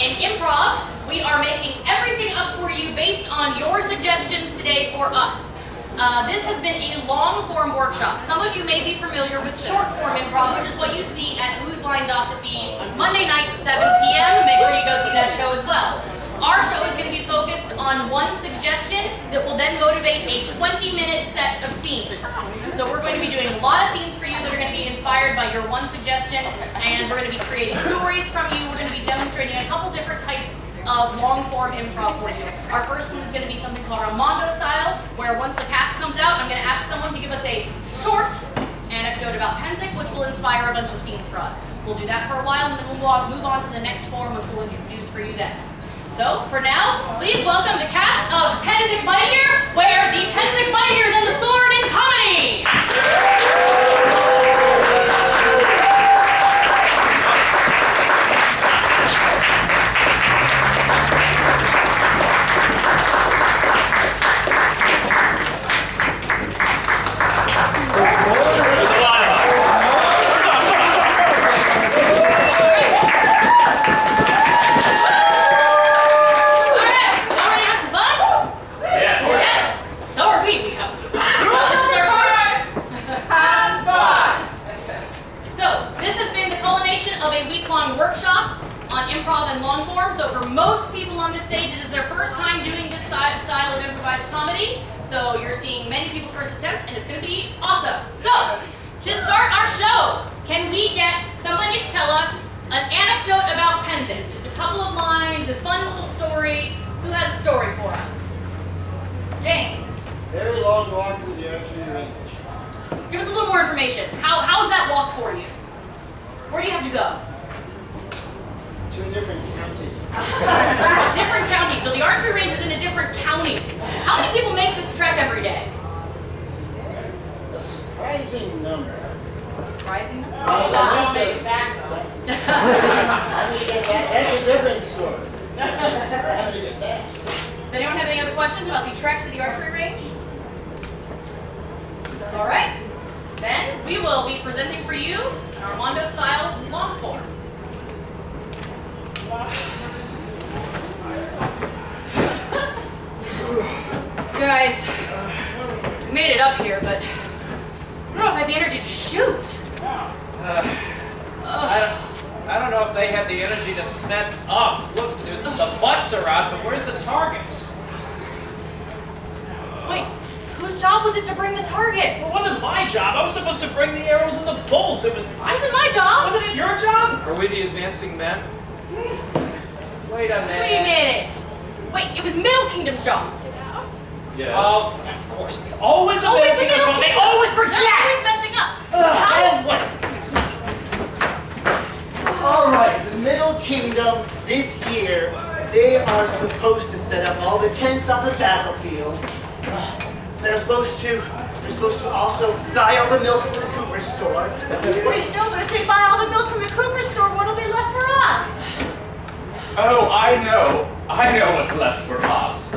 In improv, we are making everything up for you based on your suggestions today for us. This has been a long-form workshop. Some of you may be familiar with short-form improv, which is what you see at Who's Line Doth It Be Monday night, 7 p.m. Make sure you go see that show as well. Our show is going to be focused on one suggestion that will then motivate a 20-minute set of scenes. So we're going to be doing a lot of scenes for you that are going to be inspired by your one suggestion, and we're going to be creating stories from you. We're going to be demonstrating a couple different types of long-form improv for you. Our first one is going to be something called Ramondo style, where once the cast comes out, I'm going to ask someone to give us a short anecdote about Pennsic, which will inspire a bunch of scenes for us. We'll do that for a while, and then we'll move on to the next form, which we'll introduce for you then. So, for now, please welcome the cast of Pennsic Mightier, where the Pennsic Mightier than the sword in comedy! Workshop on improv and long form. So for most people on this stage, it is their first time doing this style of improvised comedy. So you're seeing many people's first attempt, and it's going to be awesome. So to start our show, can we get somebody to tell us an anecdote about Pennsic? Just a couple of lines, a fun little story. Who has a story for us? James. Very long walk to the archery range. Give us a little more information. How's that walk for you? Where do you have to go? To a different county. A different county. So the archery range is in a different county. How many people make this trek every day? A surprising number. Surprising number? That's a different story. How to get back? Does anyone have any other questions about the trek to the archery range? All right. Then we will be presenting for you an Armando style long form. Guys, we made it up here, but I don't know if I had the energy to shoot. I don't know if they had the energy to set up. Look, there's the butts are out, but where's the targets? Wait, whose job was it to bring the targets? Well, it wasn't my job. I was supposed to bring the arrows and the bolts. It wasn't my job. Wasn't it your job? Are we the advancing men? Wait a minute. Wait a minute. Wait, it was Middle Kingdom's job. Yes. Oh, of course. It's always the Always Middle the Kingdom's Middle fault. They Kingdom. always forget. They're always messing up. All right, the Middle Kingdom this year, they are supposed to set up all the tents on the battlefield. They're supposed to also buy all the milk from the Cooper store. Wait, no, but if they buy all the milk from the Cooper store, what'll be left for us? Oh, I know what's left for us.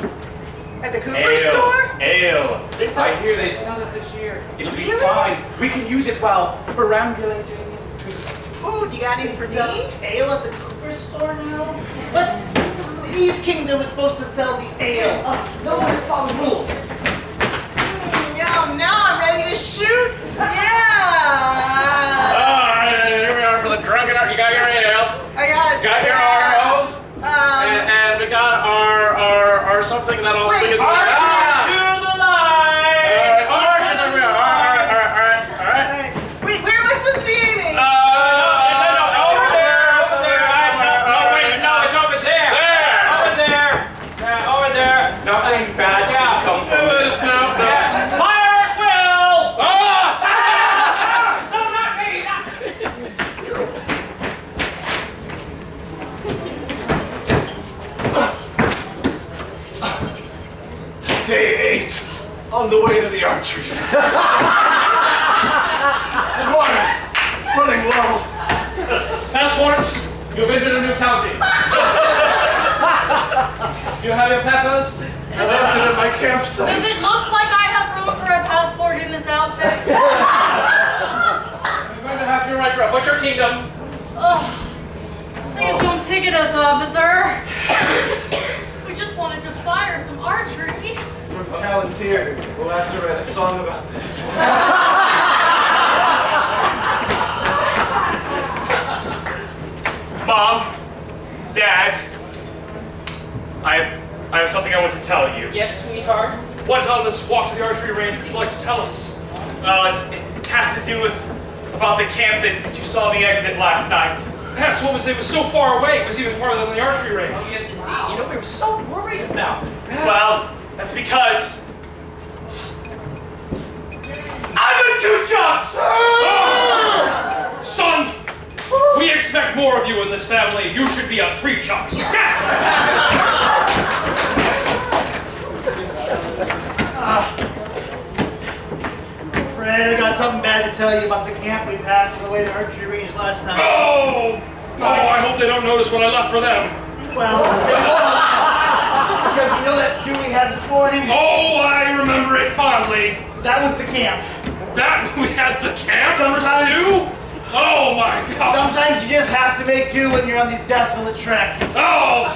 At the Cooper store? Ale. It's I hear they sell it this year. It'll be Really? fine. We can use it while perambulating. Ooh, do you got any for me? Ale at the Cooper store now? But the East Kingdom is supposed to sell the ale. No one's following rules. Yeah, now I'm ready to shoot. Yeah. Alright, here we are for the drunken art. You got your ale. I got it. Got your arrows. And we got our something that also Wait, is archers to the line. Archers, there we are. All right. Wait, where am I supposed to be aiming? Over there. Oh, wait, no, it's over there. Over there. Nothing bad can come from this. No. Fire at will. No, not me. Day 8, on the way to the archery. Water, running low. Passports, you've entered a new county. You have your peppers? I left it at my campsite. Does it look like I have room for a passport in this outfit? You're going to have to write your Butcher Kingdom. Oh, I think it's doing ticket us, officer. We just wanted to fire some archery. From Palantir, we'll have to write a song about this. Mom, Dad, I have something I want to tell you. Yes, sweetheart? What on this walk to the archery range would you like to tell us? It has to do with about the camp that you saw me exit last night. Yes, what was it? It was so far away. It was even farther than the archery range. Oh, yes, indeed. Wow. You know, we were so worried about. Well, that's because I'm in 2 chunks! Son, we expect more of you in this family. You should be a 3 chunks. Yes! Fred, I got something bad to tell you about the camp we passed on the way to archery range last night. Oh, I hope they don't notice what I left for them. Well, because you know that stew we had this morning? Oh, I remember it fondly. That was the camp. That we had the camp Sometimes- for stew? Oh my God. Sometimes you just have to make do when you're on these desolate treks. Oh,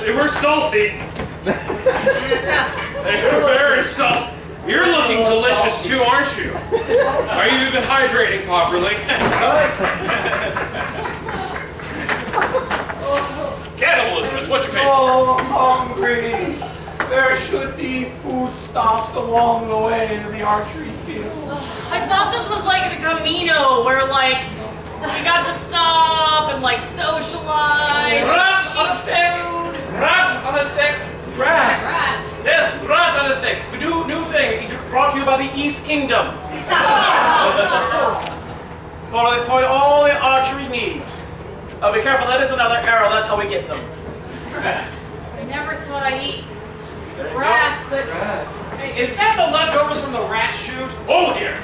they were salty. They were very salty. You're looking delicious too, aren't you? Are you even hydrating properly? Cannibalism, it's what you pay for. So hungry. There should be food stops along the way to the archery field. I thought this was like the Camino, where like we got to stop and like socialize. Rat on a stick! Rat on a stick! Rat! Rat. Yes, rat on a stick. New thing, brought to you by the East Kingdom. for all the archery needs. Be careful, that is another arrow, that's how we get them. I never thought I'd eat There you rat, go. but Hey, is that the leftovers from the rat shoot? Oh dear!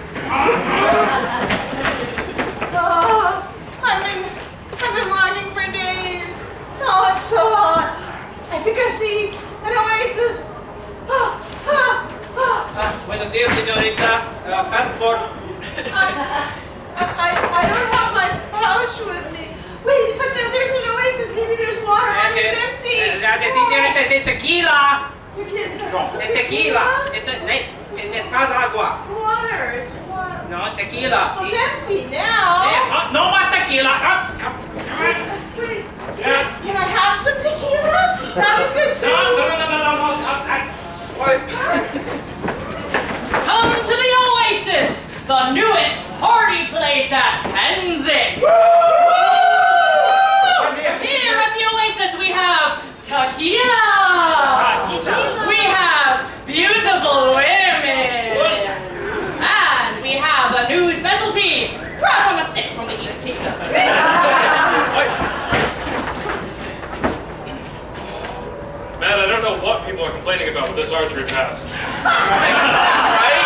I've been walking for days. Oh, it's so hot. I think I see an oasis. Buenos dias, señorita. Passport. I don't have my pouch with me. Wait, but there's an oasis. Maybe there's water. It's empty. Señorita, es tequila. You're kidding. Es tequila. Es más agua. Water. It's water. No, tequila. Well, it's empty now. No más tequila. Wait, can I have some tequila? That'd be good too. No. That's what. come to the Oasis, the newest party place at Pennsic. Here at the Oasis we have tequila. We have beautiful women. And we have a new specialty, rat on a stick from the East Kingdom. Man, I don't know what people are complaining about with this archery pass. Right?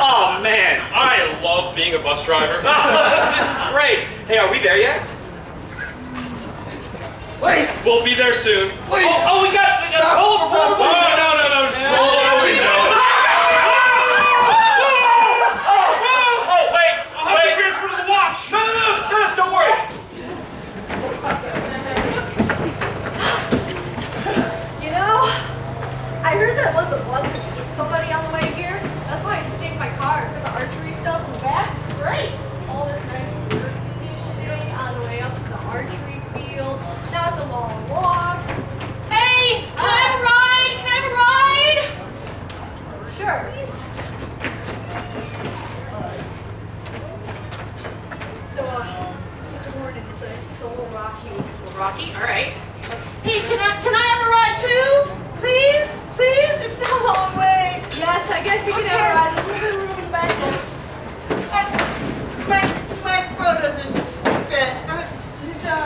Oh man, I love being a bus driver. this is great. Hey, are we there yet? Wait! We'll be there soon. Wait! Oh, we got Stop, roll over, stop, roll over. No, just roll over. Oh wait, I'll have to transfer to the watch. No, don't worry. You know, I heard that one of the buses hit somebody on the way here. That's why I just take my car for the archery stuff in the back. It's great. All this nice air conditioning on the way up to the archery field. Not the long walk. Hey, can I have a ride? Can I have a ride? Sure. Please. So, Mr. Warden, it's a little rocky. It's a little rocky. All right. Hey, can I have a ride too? Please? Please? It's been a long way. Yes, I guess you can have a ride. There's a little bit of room in the back. My bow doesn't fit.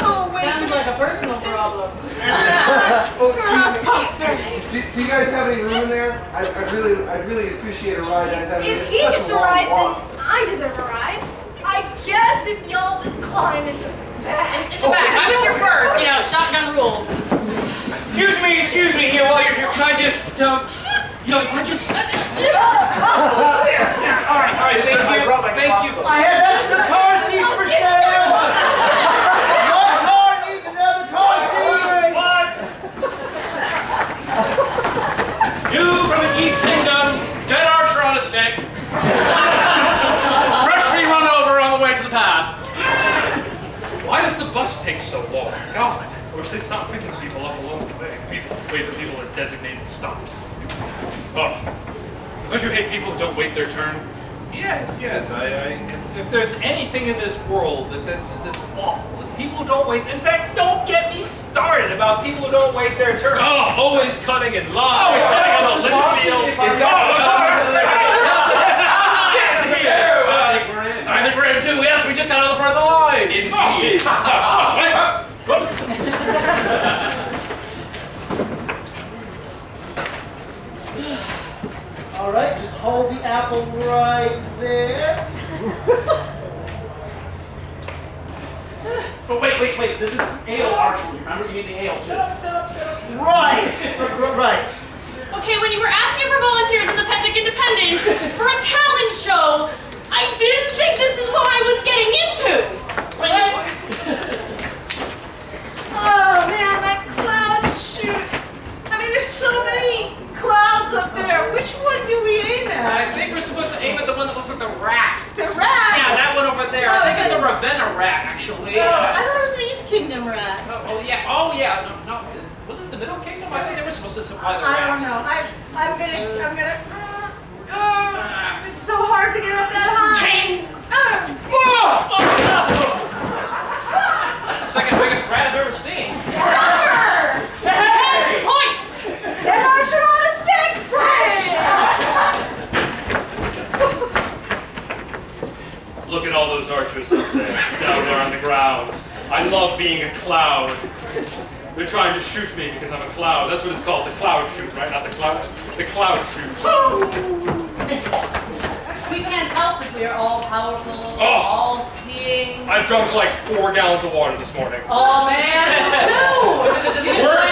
Oh, wait. Sounds like a personal problem. Do you guys have any room in there? I'd really appreciate a ride. If he gets a ride, then I deserve a ride. I guess if y'all just climb in the back. In the back. I was here first. You know, shotgun rules. Excuse me here while you're here. Can I just, if I just... All right, thank you. Thank you. I have extra car seats for sale! Your car needs another You from the East Kingdom, dead archer on a stick. Freshly run over on the way to the path. Why does the bus take so long? God, I wish they'd stop picking people up along the way. Wait for people at designated stops. Oh, don't you hate people who don't wait their turn? Yes. If there's anything in this world that's awful, it's people who don't wait. In fact, don't get me started about people who don't wait their turn. Oh, always cutting in line, cutting on the list field. I think we're in too. Yes, we just got out of the front of the line. Indeed. All right, just hold the apple right there. But wait. This is ale archery. Remember, you need the ale too. Right. Okay, when you were asking for volunteers in the Pennsic Independent for a talent show, I didn't think this is what I was getting into. Oh man, that cloud shoot. I mean, there's so many clouds up there. Which one do we aim I at? think we're supposed to aim at the one that looks like the rat. The rat? Yeah, that one over there. Oh, I think is it's a it? Ravenna rat, actually. Oh, I thought it was an East Kingdom rat. Oh yeah. No. Was it the Middle Kingdom? I think they were supposed to supply the I don't rats. know. I'm gonna. It's so hard to get up that high. That's the second biggest rat I've ever seen. Summer! 10 points! An archer on a stick frame! Look at all those archers up there, down there on the ground. I love being a cloud. They're trying to shoot me because I'm a cloud. That's what it's called, the cloud shoot, right? Not the clout, the cloud shoot. We can't help it. We are all powerful, all seeing. I drunk like 4 gallons of water this morning. Oh man, me too! We are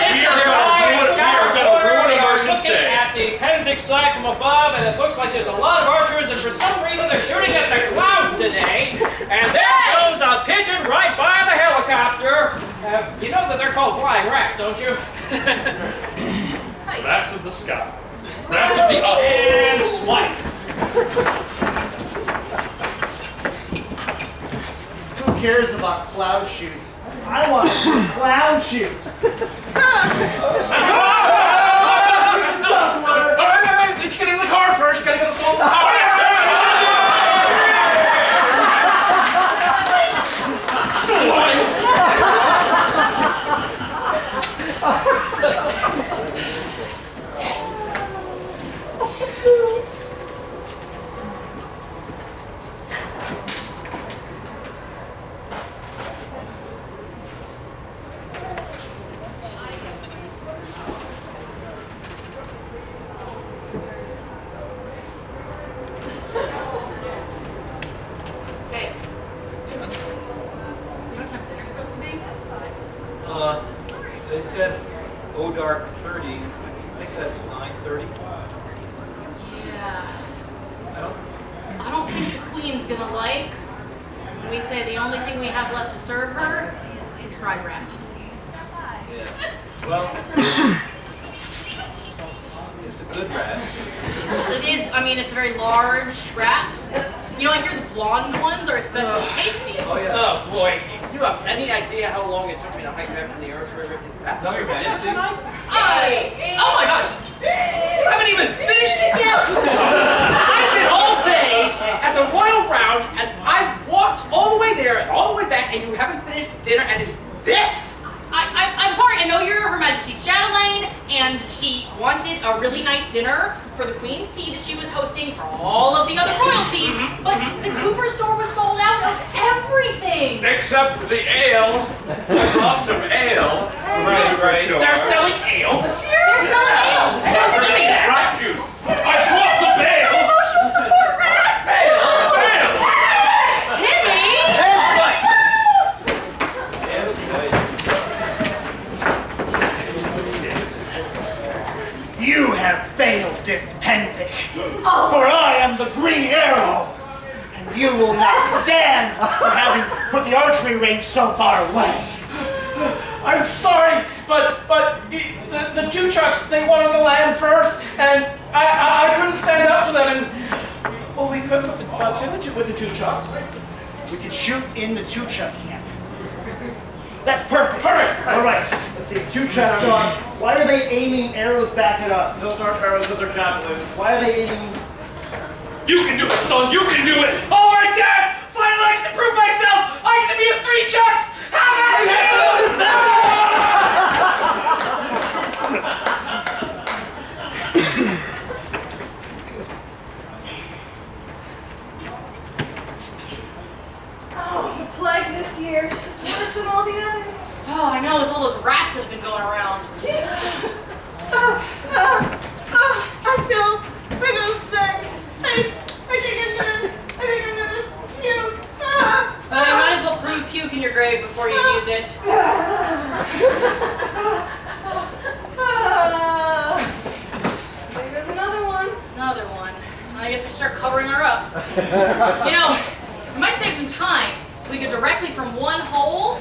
gonna ruin a merchant's Looking day. at the Pennsic side from above, and it looks like there's a lot of archers, and for some reason they're shooting at the clouds today. And there goes a pigeon right by the helicopter. You know that they're called flying rats, don't you? Rats of the sky. Rats of the us. And swipe. Who cares about cloud shoots? I want a cloud shoot. Let's get in the car first. Gotta get us all. Hey. You know what time dinner's supposed to be? They said dark 30. I think that's 9:30. Yeah. I I don't think the Queen's gonna like when we say the only thing we have left to serve her is fried rat. Yeah. Well, it's a good rat. It is, I mean, it's a very large rat. You know, I hear the blonde ones are especially tasty. Oh yeah. Oh boy, you have any idea how long it took me to hike back from the archery? Is that No, Your Majesty. tonight? Oh my gosh! You haven't even finished it yet! I've been all day at the Royal Round, and I've walked all the way there and all the way back, and you haven't finished dinner, and it's this? I'm sorry, I know you're Her Majesty's chatelaine, and she wanted a really nice dinner for the Queen's tea that she was hosting for all of the other royalty, but the Cooper store was sold out of everything! Except for the ale. I brought some ale. Right. They're selling ale this year? They're selling ale! Rat juice. I brought the ale. Emotional support rat! Ale. Timmy! You have failed this Pennsic, for I am the Green Arrow, and you will not stand for having put the archery range so far away. I'm sorry, but the two chucks, they wanted to land first, and What's in with the 2 chucks? We could shoot in the 2-chuck camp. That's perfect. Perfect. All right. Let's see. 2-chucks on. Why are they aiming arrows back at us? Those aren't arrows, those are javelins. Why are they aiming? You can do it, son. You can do it. All right, Dad. Finally, I get to prove myself. I get to be a 3 chucks. How about you? Oh, the plague this year is just worse than all the others. Oh, I know, it's all those rats that have been going around. I feel sick. I think I'm gonna puke. You might as well puke in your grave before you use it. There's another one. Another one. I guess we should start covering her up. You know, it might save some time if we go directly from one hole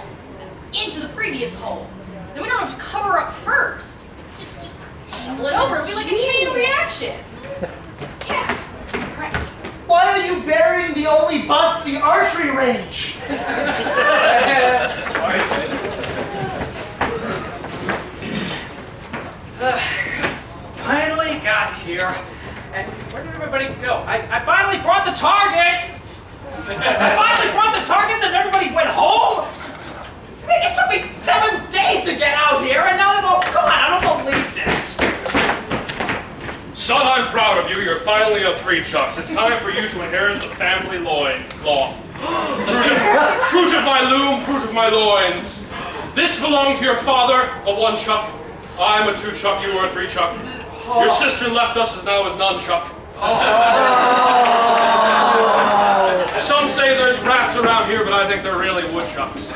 into the previous hole. Then we don't have to cover up first. Just shovel it over. It'll be like a chain reaction. Yeah. All right. Why are you burying the only bust in the archery range? Finally got here. And where did everybody go? I finally brought the targets! I finally brought the targets and everybody went home? It took me 7 days to get out here and now they're going, come on, I don't believe this. Son, I'm proud of you. You're finally a 3 chucks. It's time for you to inherit the family law. Fruit of my loom, fruit of my loins. This belonged to your father, a 1 chuck. I'm a 2 chuck, you are a 3 chuck. Your sister left us as now is none chuck. Some say there's rats around here, but I think they're really woodchucks.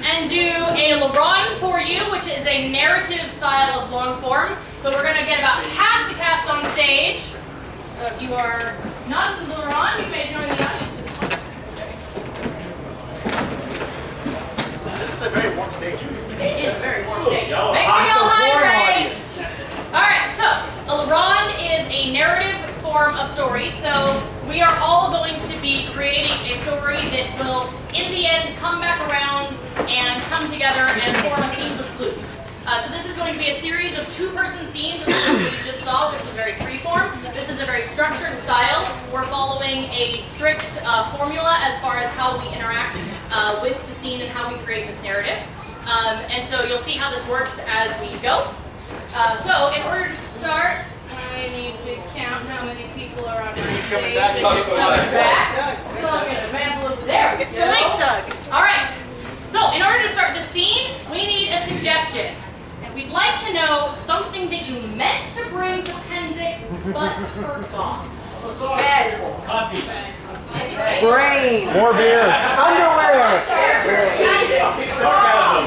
And do a LeBron for you, which is a narrative style of long form. So we're going to get about half the cast on stage. So if you are not in LeBron, you may join the audience. This is a very warm stage. It is a very warm stage. Make sure y'all hydrate. All right, so a LeBron is a narrative form of story. So we are all going to be creating a story that will, in the end, come back around and come together and form a seamless loop. So this is going to be a series of 2-person scenes, as you just saw, which was very freeform. This is a very structured style. We're following a strict formula as far as how we interact with the scene and how we create this narrative. And so you'll see how this works as we go. So in order to start, I need to count how many people are on my stage. coming back. He's coming back. So I'm going to vamp a little. There we It's go. the lake dog. All right. So in order to start the scene, we need a suggestion. And we'd like to know something that you meant to bring to Pennsic but forgot. Bed. Coffee. Brain. More beer. Underwear. Sarcasm.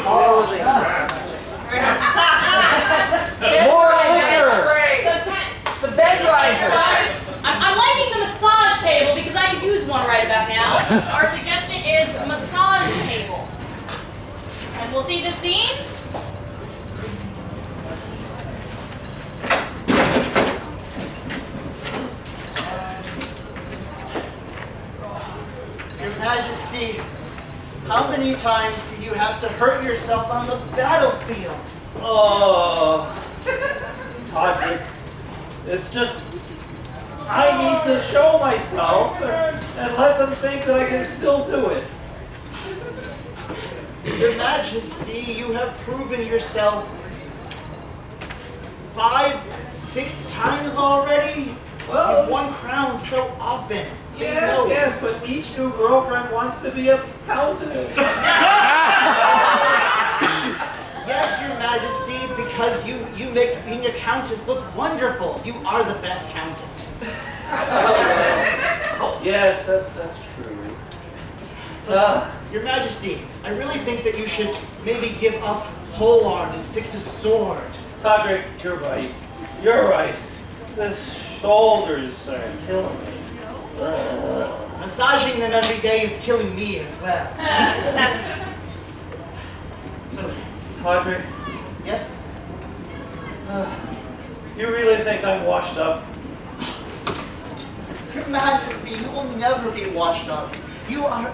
More liquor. The bed riser. I'm liking the massage table because I could use one right about now. Our suggestion is a massage table. And we'll see the scene. Your Majesty, how many times do you have to hurt yourself on the battlefield? Oh, Todrick, it's just, I need to show myself and let them think that I can still do it. Your Majesty, you have proven yourself 5, 6 times already? Well, You've won crowns so often. They know. Yes, but each new girlfriend wants to be a countess. Yes, Your Majesty, because you make being a countess look wonderful. You are the best countess. Yes, that's true. Your Majesty, I really think that you should maybe give up polearm and stick to sword. Todrick, you're right. You're right. The shoulders are killing me. Massaging them every day is killing me as well. Todrick, Yes? you really think I'm washed up? Your Majesty, you will never be washed up. You are...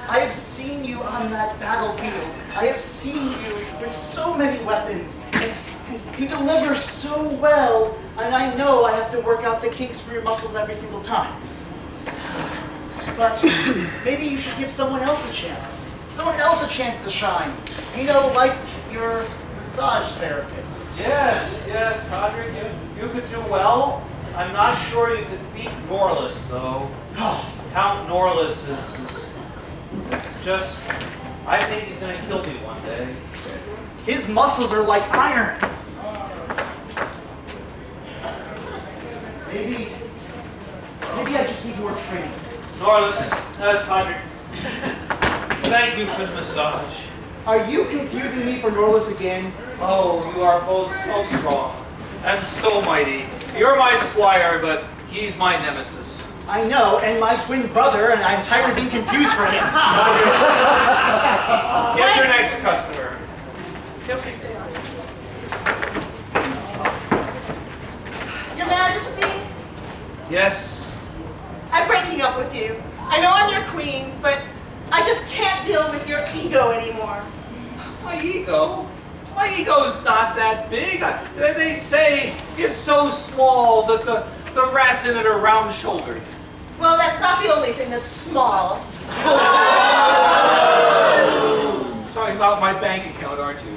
I have seen you on that battlefield. I have seen you with so many weapons. And you deliver so well, and I know I have to work out the kinks for your muscles every single time. But maybe you should give someone else a chance. Someone else a chance to shine. You know, like your massage therapist. Yes, Todrick, you could do well. I'm not sure you could beat Norlis, though. Count Norlis is just... I think he's going to kill me one day. His muscles are like iron. Maybe I just need more training. Norlis, Todrick, thank you for the massage. Are you confusing me for Norlis again? Oh, you are both so strong and so mighty. You're my squire, but he's my nemesis. I know, and my twin brother, and I'm tired of being confused for him. Get your next customer. Okay, stay on. Your Majesty, Yes. I'm breaking up with you. I know I'm your queen, but I just can't deal with your ego anymore. My ego? My ego's not that big. They say it's so small that the rats in it are round-shouldered. Well, that's not the only thing that's small. Talking about my bank account, aren't you?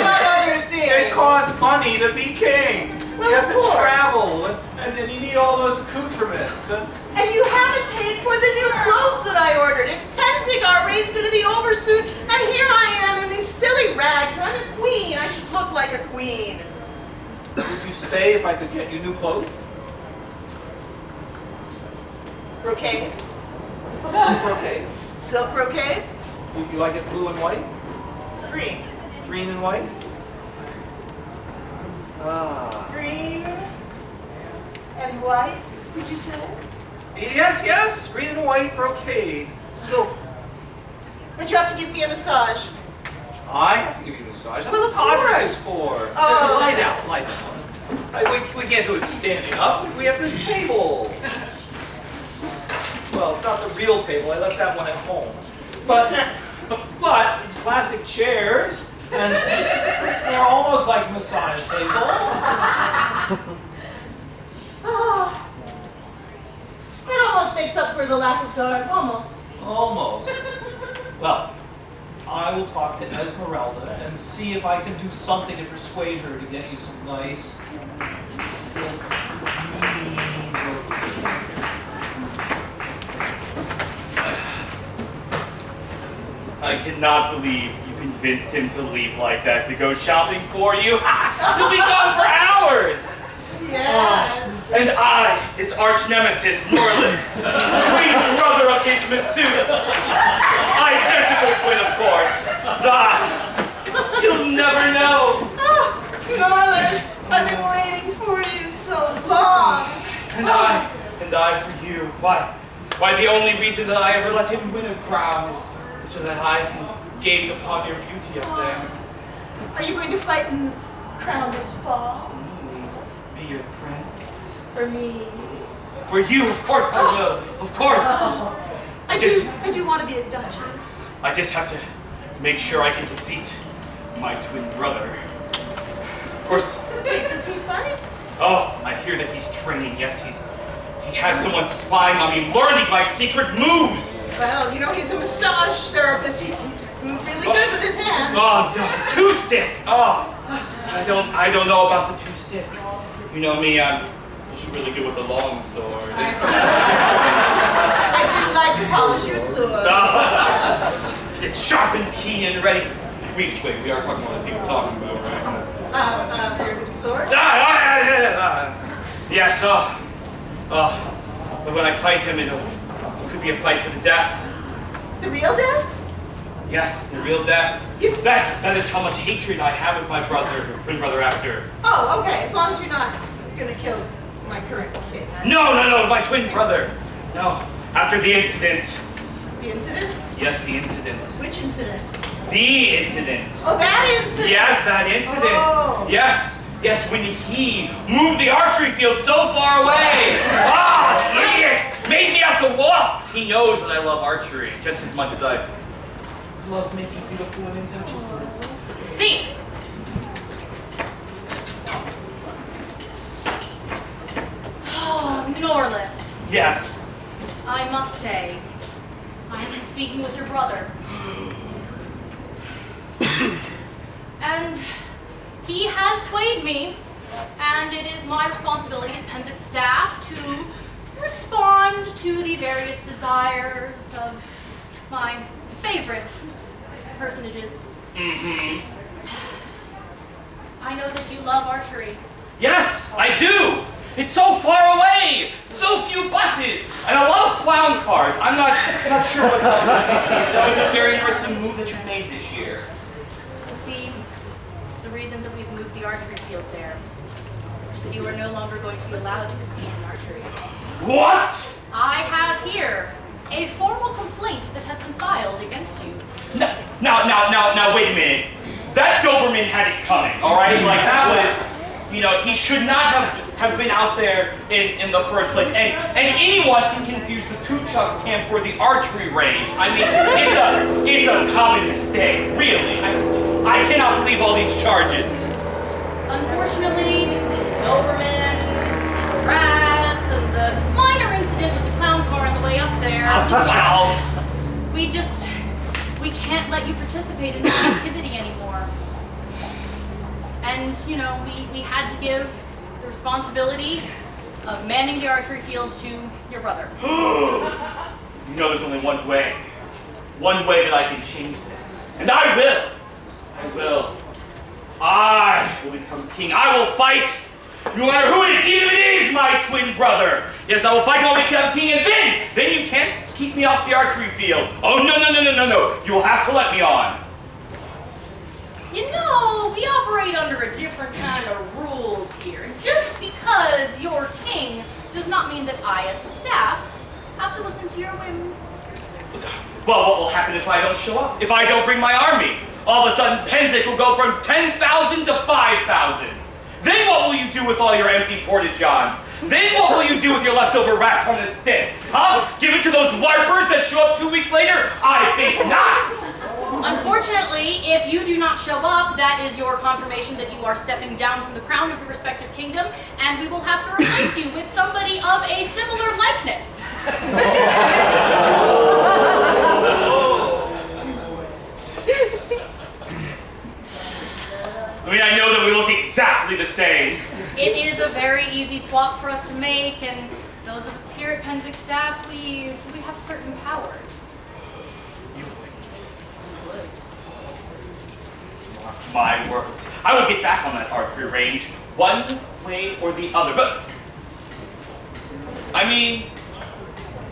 What other thing? It costs money to be king. Well, you have of to course. travel, and you need all those accoutrements. And you haven't paid for the new clothes that I ordered. It's Pennsic, our reign's going to be over soon, and here I am in these silly rags, and I'm a queen. I should look like a queen. Would you stay if I could get you new clothes? Brocade? Silk brocade. Silk brocade? You like it blue and white? Green. Green and white? Ah. Green and white, did you say? Yes. Green and white brocade. Silk. But you have to give me a massage. I have to give you a massage. That's Well, what of Todrick course. is for. Oh. Lie down. We can't do it standing up. We have this table. Well, it's not the real table. I left that one at home. But it's plastic chairs, and they're almost like massage tables. Oh. It almost makes up for the lack of guard. Almost. Almost. Well, I will talk to Esmeralda and see if I can do something to persuade her to get you some nice silk. I cannot believe you convinced him to leave like that to go shopping for you. He'll be gone for hours! Yes. And I, his arch nemesis, Norlis, twin brother of his masseuse. Identical twin, of course. You'll never know. Oh, Norlis, I've been waiting for you so long. And I for you. Why, the only reason that I ever let him win a crown is so that I can gaze upon your beauty up there. Are you going to fight in the crown this fall? Be your prince. For me? For you, of course I will. Of course. I do want to be a duchess. I just have to make sure I can defeat my twin brother. Of course. Wait, does he fight? Oh, I hear that he's training. Yes, he has someone spying on me, learning my secret moves. Well, you know, he's a massage therapist. He's really good with his hands. Oh no, two-stick. Oh, I don't know about the two-stick. You know me, I'm just really good with the long sword. I do like to polish your sword. It's sharp and keen and ready. Wait, we are talking about the thing we're talking about, right? Your sword? Yes, but when I fight him, it could be a fight to the death. The real death? Yes, the real death. That is how much hatred I have with my brother, twin brother after. Oh, okay. As long as you're not going to kill my current king. No, my twin brother. No, after the incident. The incident? Yes, the incident. Which incident? The incident. Oh, that incident. Yes, that incident. Oh. Yes, when he moved the archery field so far away. Ah, idiot! Made me have to walk. He knows that I love archery just as much as I love making beautiful women duchesses. See. Oh, Norlis. Yes. I must say, I have been speaking with your brother. And he has swayed me, and it is my responsibility as Pennsic staff to respond to the various desires of my favorite personages. I know that you love archery. Yes, I do. It's so far away, so few buses, and a lot of clown cars. I'm not sure what's up. That was a very interesting move that you made this year. See, the reason that we've moved the archery field there is that you are no longer going to be allowed to compete in archery. What? I have here a formal complaint that has been filed against you. Now, wait a minute. That Doberman had it coming, all right? Like, that was, he should not have been out there in the first place. And anyone can confuse the two chucks camp for the archery range. I mean, it's a common mistake, really. I cannot believe all these charges. Unfortunately, between the Doberman, the rats, and the minor incident with the clown car on the way up there, Wow. we can't let you participate in this activity anymore. And, we had to give the responsibility of manning the archery field to your brother. There's only one way that I can change this. And I will. I will become king. I will fight, no matter who it is, even if it is my twin brother. Yes, I will fight till I become king, and then you can't keep me off the archery field. Oh, no. You will have to let me on. We operate under a different kind of rules here. And just because you're king does not mean that I, as staff, have to listen to your whims. Well, what will happen if I don't show up? If I don't bring my army? All of a sudden, Pennsic will go from 10,000 to 5,000. Then what will you do with all your empty porta-johns? Then what will you do with your leftover rat on a stick? Huh? Give it to those larpers that show up 2 weeks later? I think not! Unfortunately, if you do not show up, that is your confirmation that you are stepping down from the crown of your respective kingdom, and we will have to replace you with somebody of a similar likeness. I know that we look exactly the same. It is a very easy swap for us to make, and those of us here at Pennsic staff, we have certain powers. My words. I will get back on that archery range, one way or the other. But,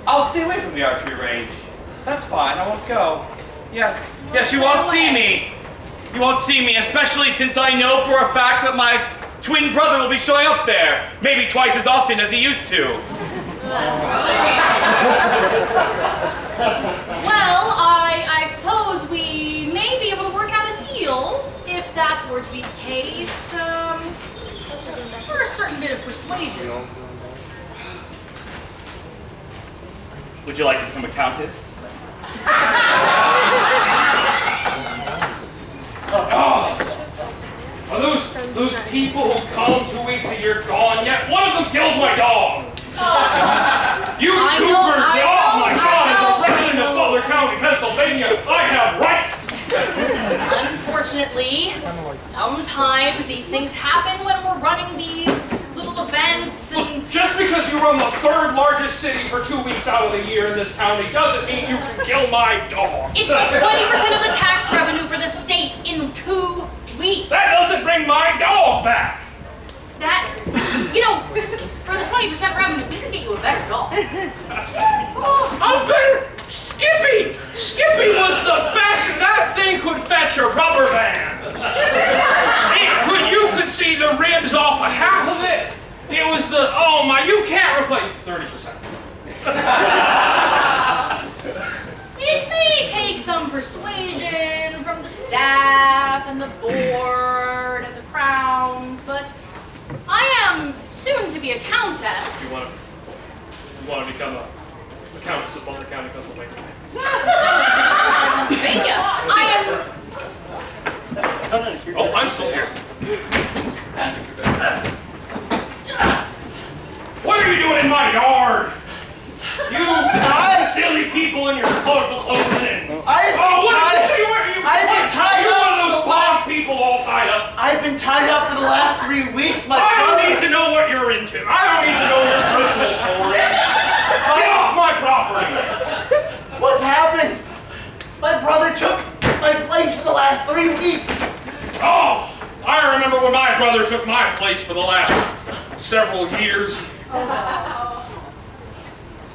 I'll stay away from the archery range. That's fine, I won't go. Yes, you won't see me. You won't see me, especially since I know for a fact that my twin brother will be showing up there. Maybe twice as often as he used to. Well, I suppose we may be able to work out a deal, if that were to be the case, for a certain bit of persuasion. Would you like to become a countess? Are those people who come 2 weeks a year gone yet? One of them killed my dog. You Coopers, oh my God, as a resident of Butler County, Pennsylvania, I have rights. Unfortunately, sometimes these things happen when we're running these little events and... Just because you run the third largest city for 2 weeks out of the year in this county doesn't mean you can kill my dog. It's like 20% of the tax revenue for the state in 2 weeks. That doesn't bring my dog back. That, for the 20% revenue, we could get you a better dog. I'm better. Skippy was the best. That thing could fetch a rubber band. You could see the ribs off of half of it. It was you can't replace 30%. It may take some persuasion from the the board and the crowns, but I am soon to be a countess. You want to become a countess of Butler County, Pennsylvania? Pennsylvania. I am. Oh, I'm still here. What are you doing in my yard? You silly people in your colorful clothing. I've been tied You're up one of for those the black last. people all tied up. I've been tied up for the last 3 weeks. My I don't brother. need to know what you're into. I don't need to know your Christmas story. Get off my property. What's happened? My brother took my place for the last 3 weeks. Oh, I remember when my brother took my place for the last several years.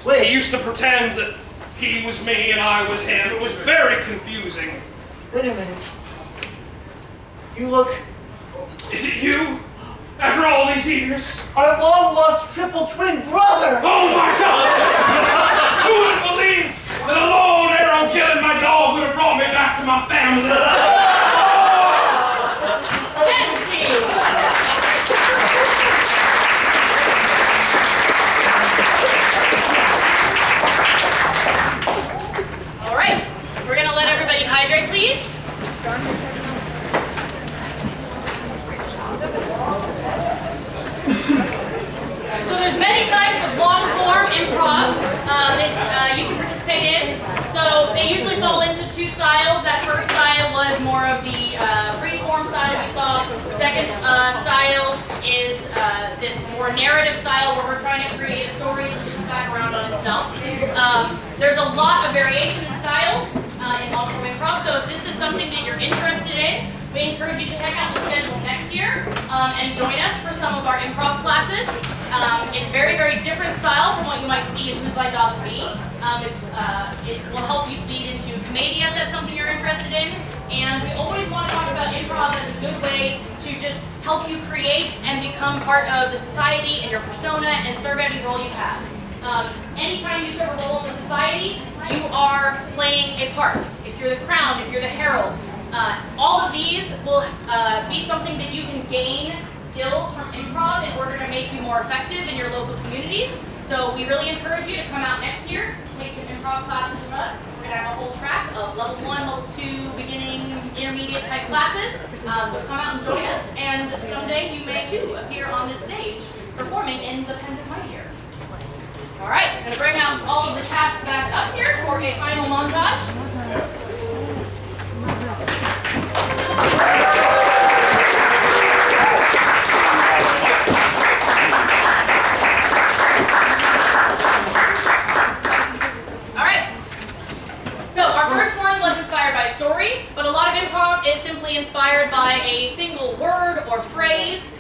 Wait. He used to pretend that he was me and I was him. It was very confusing. Wait a minute. You look. Is it you? After all these years? Our long-lost triple twin brother! Oh my God! Who would believe that a lone arrow killing my dog would have brought me back to my family? All right, we're gonna let everybody hydrate, please. So there's many types of long-form improv that you can participate in. So they usually fall into 2 styles. That first style was more of the free-form style we saw. The second style is this more narrative style where we're trying to create a story that loops back around on itself. There's a lot of variation in styles in long-form improv. So if this is something that you're interested in, we encourage you to check out the schedule next year and join us for some of our improv classes. It's very, very different style from what you might see in Who's My Dog Me. It will help you lead into commedia if that's something you're interested in. And we always want to talk about improv as a good way to just help you create and become part of the society and your persona and serve any role you have. Anytime you serve a role in the society, you are playing a part. If you're the crown, if you're the herald, all of these will be something that you can gain skills from improv in order to make you more effective in your local communities. So we really encourage you to come out next year, take some improv classes with us. We're going to have a whole track of level 1, level 2, beginning, intermediate type classes. So come out and join us, and someday you may too appear on this stage performing in the Pennsic Mightier. All right, I'm going to bring out all of the cast back up here for a final montage. But a lot of improv is simply inspired by a single word or phrase.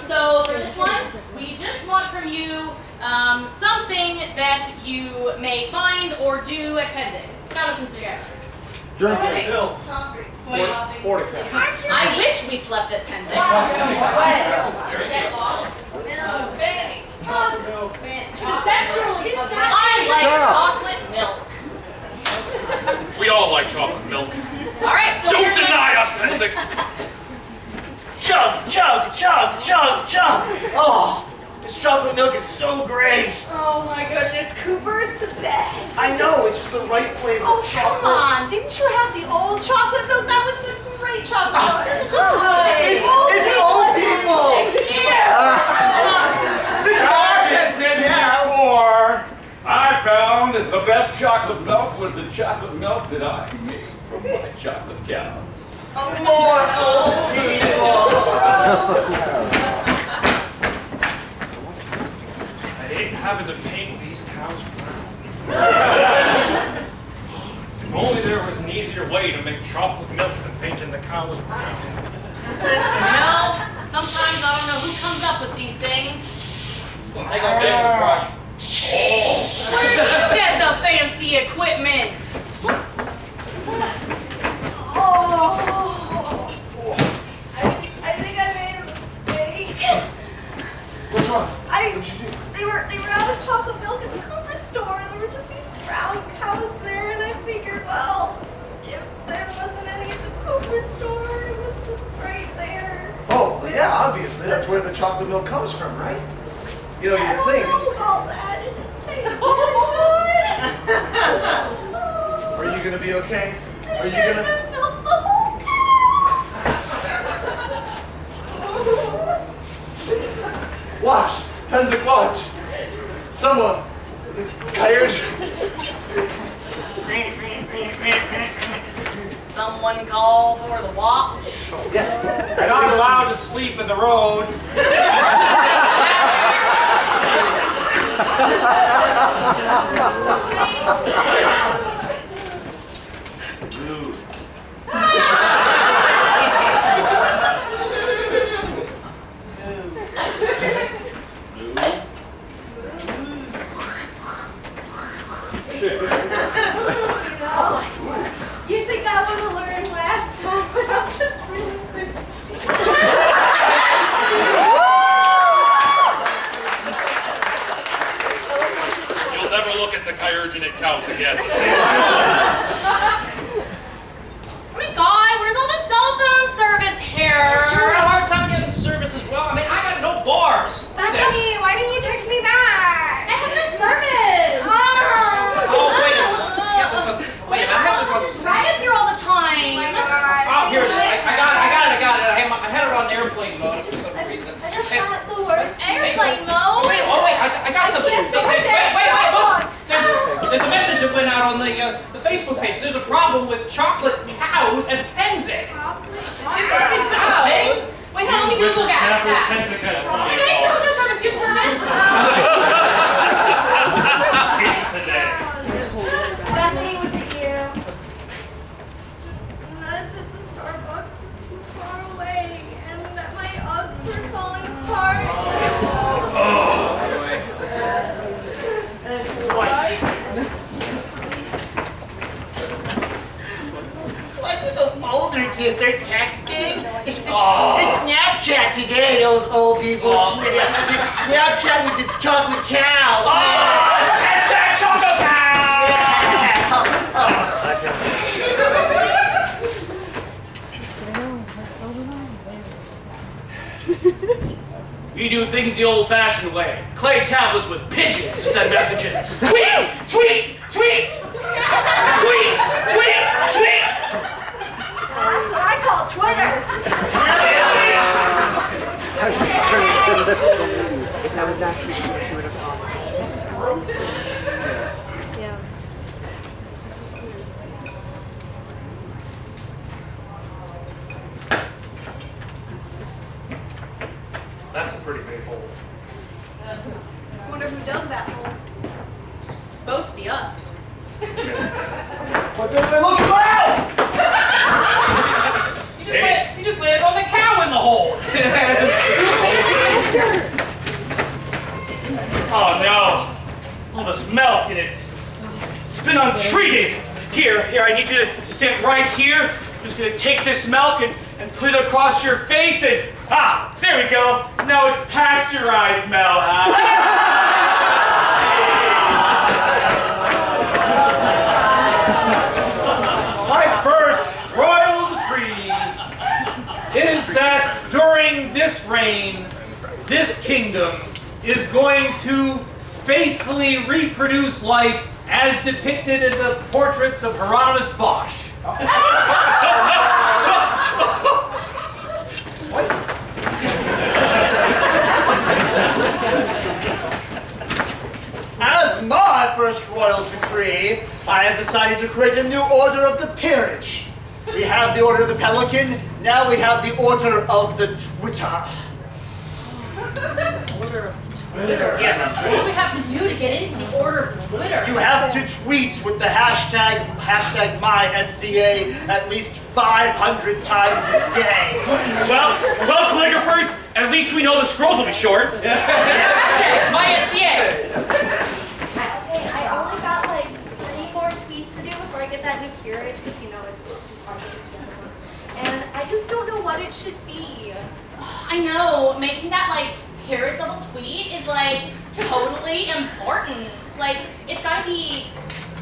So for this one, we just want from you something that you may find or do at Pennsic. Shout us some suggestions. Drinking. I wish we slept at Pennsic. I like chocolate milk. We all like chocolate milk. All right, so Don't deny us, Pennsic. Chug, chug, chug, chug, chug. Oh, this chocolate milk is so great. Oh my goodness, Cooper's the best. I know, it's just the right flavor. Oh, come on. Didn't you have the old chocolate milk? That was the great chocolate milk. This is just holidays. It's old people. Therefore, I found that the best chocolate milk was the chocolate milk that I made from my chocolate cows. More old people. I hate having to paint these cows brown. If only there was an easier way to make chocolate milk than painting the cows brown. Sometimes I don't know who comes up with these things. We'll take a big brush. Where did you get the fancy equipment? I think I made a mistake. What's wrong? What'd you do? They were out of chocolate milk at the Cooper store, and there were just these brown cows there, and I figured, well, if there wasn't any at the Cooper store, it was right there. Oh, well, yeah, obviously. That's where the chocolate milk comes from, right? You know, I you'd don't think. know about that. It tastes good. Are you going to be okay? Are you Should going to... have milked the whole cow. Watch. Pennsic, watch. Someone. Coyote. Someone call for the watch. Yes. You're not allowed to sleep in the road. Blue. You think I would have learned last time, but I'm just really thirsty. You'll never look at the Kyurginate cows again. Oh my god, where's all the cell phone service You're here? having a hard time getting service as well. I mean, I got no bars. Look at this. Bethany, why didn't you text me back? I have no service. Oh, wait. Yeah, this one. Wait a minute, I have this on. Ryan is here all the time. Oh, here it is. I got it. I had it on airplane mode for some reason. I just Hey, got the worst. Airplane mode? Wait, I got something. can't go there, Look. There's a message that went out on the Facebook page. There's a problem with chocolate cows and Pennsic. Is that things? Wait, how long With Google the that? snappers, Pennsic has Oh my god, I still have no service. Do you have service? It's today. Bethany, was it you? The Starbucks was too far away, and my Uggs were falling apart. What's with those older kids? They're texting? It's Snapchat today, those old people. Snapchat with this chocolate cow. Hashtag chocolate We do things the old-fashioned way. Clay tablets with pigeons to send messages. Tweet! Tweet! Tweet! Tweet! Tweet! Tweet! That's what I call Twitter. That was actually Twitter comments. Yeah. That's a pretty big hole. I wonder who dug that hole. It's supposed to be us. What's everybody looking for? You just landed on the cow in the hole. Oh no! All this milk and it's been untreated. Here, I need you to stand right here. I'm just gonna take this milk and put it across your face and there we go. Now it's pasteurized milk. My first royal decree is that during this reign, this kingdom is going to faithfully reproduce life as depicted in the portraits of Hieronymus Bosch. As my first royal decree, I have decided to create a new order of the peerage. We have the order of the pelican, now we have the order of the Twitter. Order of Twitter. Yes. What do we have to do to get into the order of Twitter? You have to tweet with the hashtag MySCA at least 500 times a day. Well, calligraphers, at least we know the scrolls will be short. Hashtag MySCA. Okay, I only got like 3 more tweets to do before I get that new peerage, because you know it's just too hard to get the other ones. And I just don't know what it should be. I know, making that like peerage level tweet is like totally important. Like, it's gotta be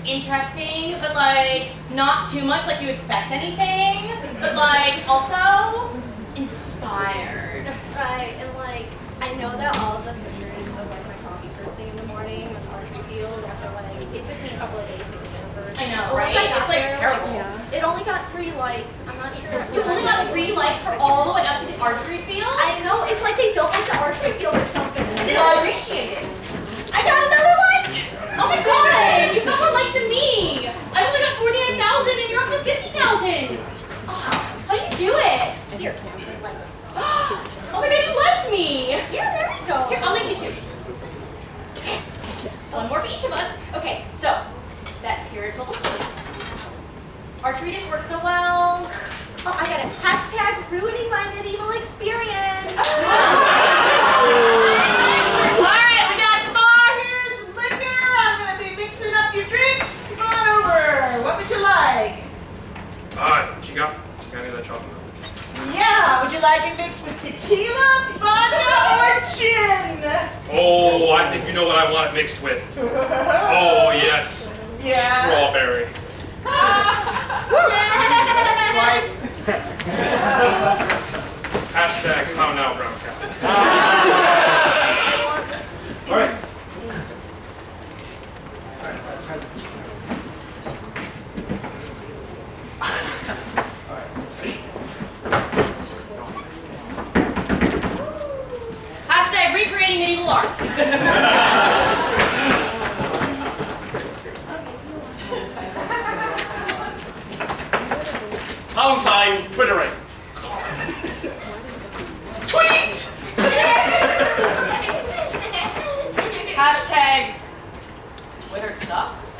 interesting, but like not too much like you expect anything. But like also inspired. Right, and like, I know that all of the pictures of like my coffee first thing in the morning with the archery field after like, it took me a couple of days to get over. I know, But right? once I got It's like there, terrible. It only got 3 likes. I'm not sure. You only got 3 likes for all the way up to the archery field? I know, it's like they don't like the archery field or something. They don't appreciate it. I got another like! Oh my god, you've got more likes than me. I've only got 49,000 and you're up to 50,000. Oh, how do you do it? Here, it's like, Oh my god, you liked me. yeah, there we go. Here, I'll like you too. One more for each of us. Okay, so that peerage level split. Archery didn't work so well. Oh, I got it. Hashtag ruining my medieval experience. Alright, we got the bar. Here's liquor. I'm going to be mixing up your drinks. Come on over. What would you like? What you got? You got any of that chocolate? Yeah, would you like it mixed with tequila, vodka, or gin? Oh, I think you know what I want it mixed with. Oh, yes. Yeah. Strawberry. Hashtag how now, brown cow. All right. Hashtag recreating medieval art. Tongue sign twittering. Tweet! Hashtag Twitter sucks.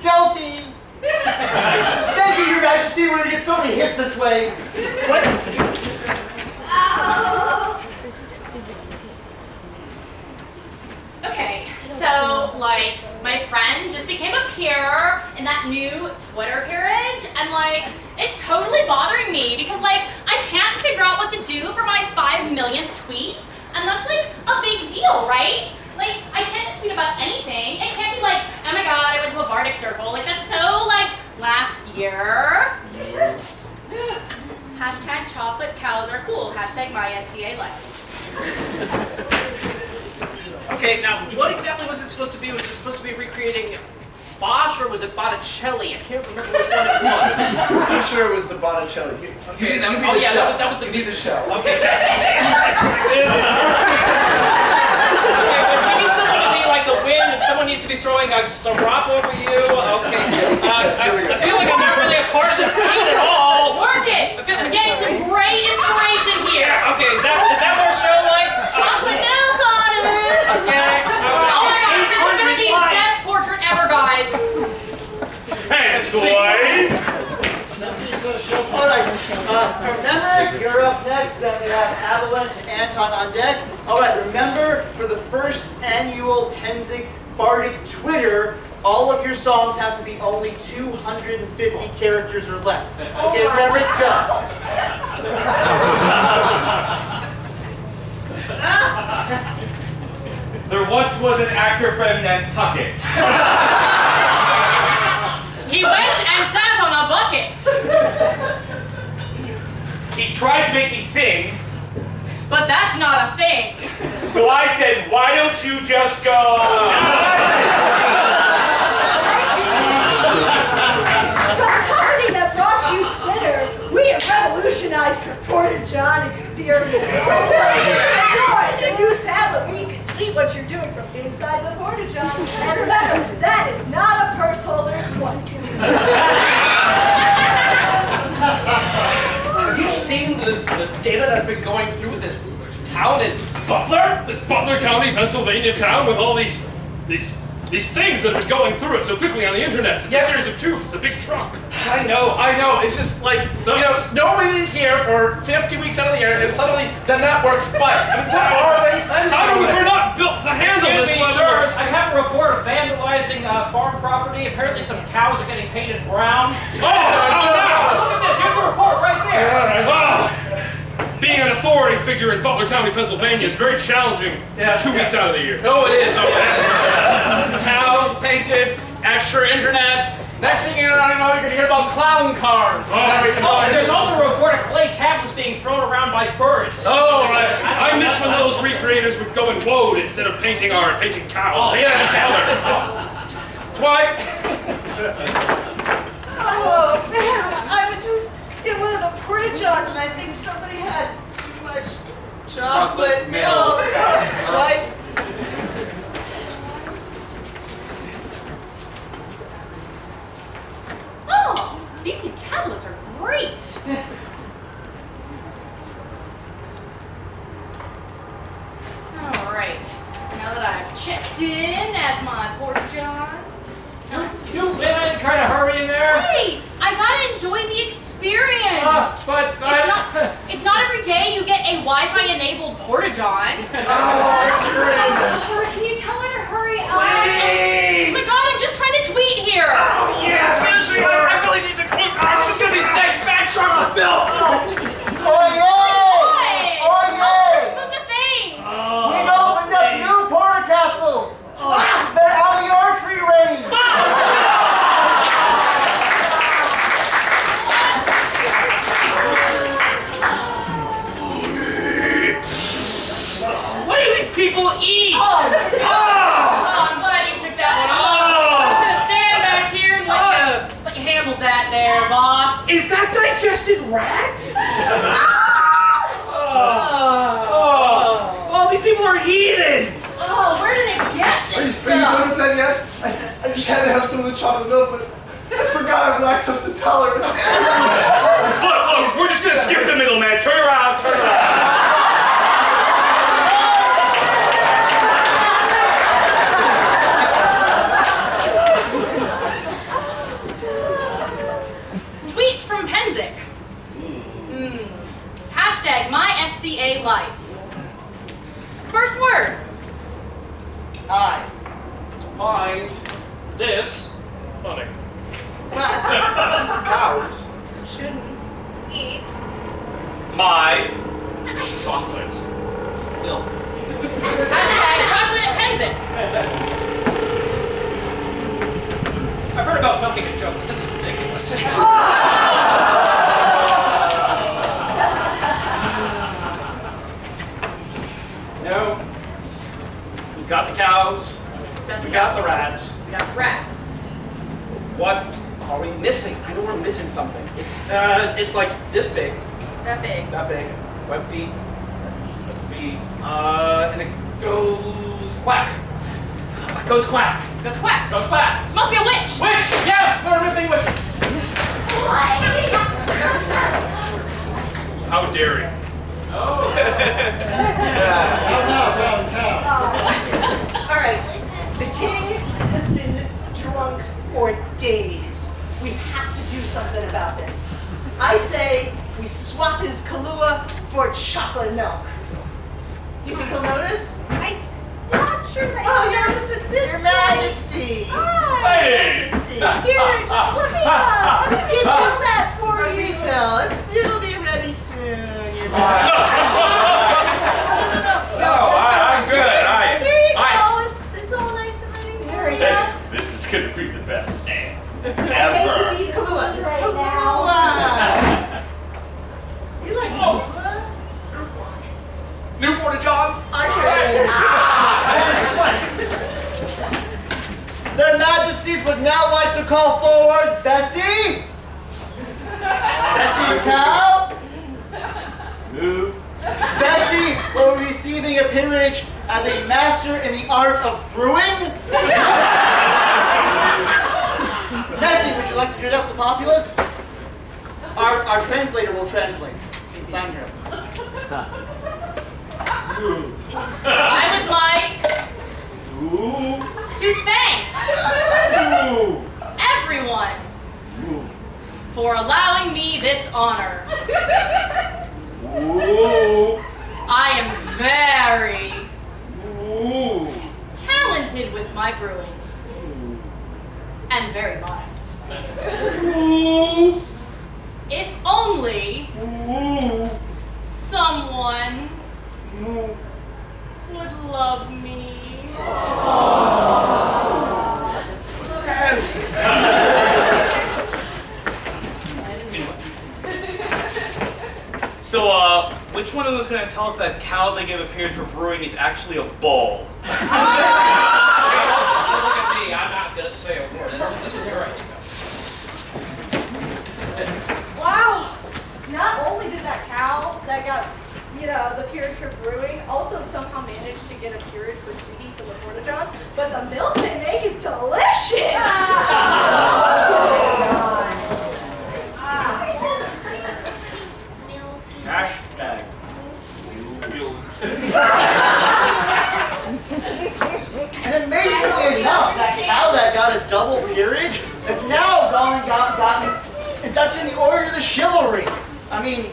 Selfie! Thank you, Your Majesty. We're gonna get so many hits this way. Okay, so like my friend just became a peer in that new Twitter peerage, and like it's totally bothering me because like I can't figure out what to do for my 5 millionth tweet, and that's like a big deal, right? Like I can't just tweet about anything. It can't be like, oh my god, I went to a Bardic circle. Like that's so like last year. Hashtag chocolate cows are cool. Hashtag my SCA life. Okay, now what exactly was it supposed to be? Was it supposed to be recreating Bosch or was it Botticelli? I can't remember which one it was. I'm sure it was the Botticelli. Give me the Oh yeah, shell. that was the Give me the shell. Okay. Okay, but we need someone to be like the wind, and someone needs to be throwing some rock over you. Okay. I feel like I'm not really a part of the scene at all. Work it! I'm getting some great inspiration here. Okay, is that what a show like? Chocolate milk on it. Okay. Oh my gosh, this is gonna be the best portrait ever, guys. Pennsic! All right, remember, you're up next. Then we have Aibhilin and Anton on deck. All right, remember, for the first annual Pennsic Bardic Twitter, all of your songs have to be only 250 characters or less. Okay, remember, go. There once was an actor from Nantucket. He went and sat on a bucket. He tried to make me sing, But that's not a thing. so I said, why don't you just go? The company that brought you Twitter, we have revolutionized Reporter John experience. Doors, a new tablet where you can tweet what you're doing from inside the Reporter John. And remember, that is not a purse holder swipe. Have you seen the data that I've been going through with this town in Butler? This Butler County, Pennsylvania town with all these things that have been going through it so quickly on the internet. It's a series of tubes. It's a big truck. I know. It's just like, nobody's here for 50 weeks out of the year, and suddenly the network spikes. I mean, what are they sending? We're not built to handle Excuse this me, level of... sirs. I have a report of vandalizing farm property. Apparently some cows are getting painted brown. Oh, Look at this. Here's the report right there. Being an authority figure in Butler County, Pennsylvania is very challenging 2 weeks out of the year. No, it is. Cows painted, extra internet, Next thing you know, you're gonna hear about clown cars. Oh, and there's also a report of clay tablets being thrown around by birds. Oh, right. I miss when those recreators would go and woad instead of painting cows. Oh, yeah. Dwight. Oh man, I would just get one of the porta-johns and I think somebody had too much chocolate milk. Oh, Dwight. Oh, these new tablets are great. All right, now that I've checked in as my porta-john, You been in kind of hurry in there? hey, I gotta enjoy the experience. But it's not every day you get a Wi-Fi enabled porta-john. Can you tell her to hurry up? Oh my God, I'm just trying to tweet here. Excuse me, I really need to. I'm gonna be sick. Bad chocolate milk. What are you supposed to think? We've opened up new porta castles. They're on the archery range. What do these people eat? Oh, I'm glad you took that one off. I'm gonna stand back here and let you handle that there, boss. Is that digested rat? Oh, these people are heathens. Oh, where do they get this Are you stuff? done with that yet? I just had to have some of the chocolate milk, but I forgot I'm lactose intolerant. Look, we're just gonna skip the middleman. Turn around. Tweets from Pennsic. Hashtag #MySCALife. First word. I find this funny. Cows. Shouldn't eat. My Chocolate. Milk. Hashtag chocolate at Pennsic. I've heard about milking a joke, but this is ridiculous. No. We've got the cows. We got the rats. We got rats. What are we missing? I know we're missing something. It's like this big. That big. That big. Web feet. And it goes quack. It goes quack. Goes quack. Goes quack. Must be a witch. Witch! Yes! We're missing witches. How dare you? Cow. All right, the king has been drunk for days. We have to do something about this. I say we swap his Kahlua for chocolate milk. Do you think he'll notice? I'm not sure that Oh, he noticed it this Your way. Majesty. Hi. Majesty. Here, just let me up. Let's get you that for A you. refill. It'll be ready soon, Your Majesty. No, I'm good. Here you go. It's all nice and ready for you. This is gonna be the best day I hate to ever. be Kahlua. It's right Kahlua. You like Kahlua? New porta-johns. Their Majesties would now like to call forward Bessie. Bessie the cow. Moo. Bessie will be receiving a peerage as a master in the art of brewing. Bessie, would you like to address the populace? Our translator will translate. I'm here. I would like to thank everyone for allowing me this honor. I am very talented with my brewing and very modest. If only someone would love me. which one of them is going to tell us that cow they give a peerage for brewing is actually a bull? Don't look at me. I'm not going to say a word. This was your idea. Wow! Not only did that cow that got, the peerage for brewing, also somehow managed to get a peerage for feeding for the porta johns, but the milk they make is delicious! Hashtag. And amazingly enough, that cow that got a double peerage has now gotten inducted in the Order of the Chivalry. I mean,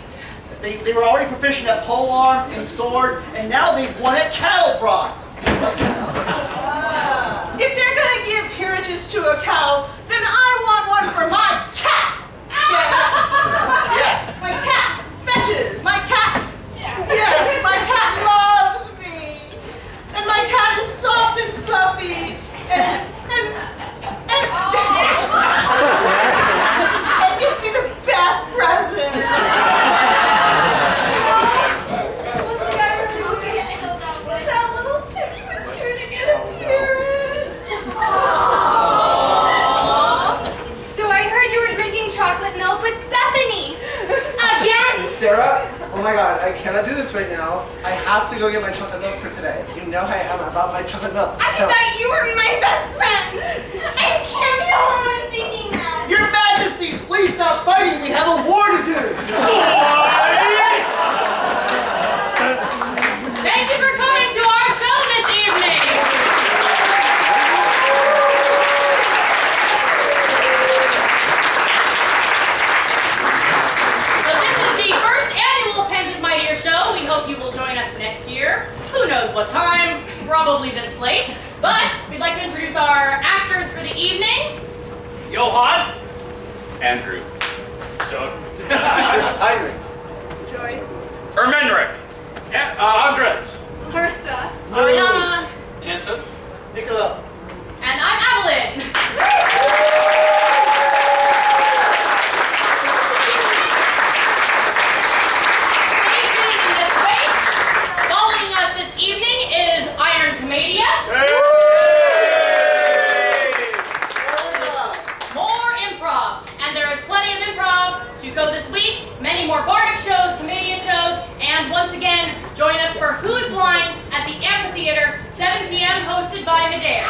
they were already proficient at polearm and sword, and now they've won at cattle prod. If they're gonna give peerages to a cow, then I want one for my cat! Yes. My cat fetches! My cat... Yes, my cat loves me! And my cat is soft and fluffy! And gives me the best presents! That little Timmy was here to get a peerage! So I heard you were drinking chocolate milk with Bethany. Again! Sarah? Oh my god, I cannot do this right now. I have to go get my chocolate milk for today. You know how I am about my chocolate milk. I thought you were my best friend. I can't be alone thinking that. Your Majesties, please stop fighting. We have a war to do. Thank you for coming to our show this evening. So this is the first annual Pennsic Mightier show. We hope you will join us next year. Who knows what time? Probably this place. But we'd like to introduce our actors for the evening. Johan. Andrew. Doug. Heinrich. Joyce. Ermendrick. Andres. Larissa. Ariana! Anton? Nicola. And I'm Aibhilin. Stationed in this space, following us this evening is Iron Commedia. More improv. And there is plenty of improv to go this week. Many more bardic shows, commedia shows, and once again, join us for Whose Line at the Amphitheater, 7 p.m. hosted by Medea.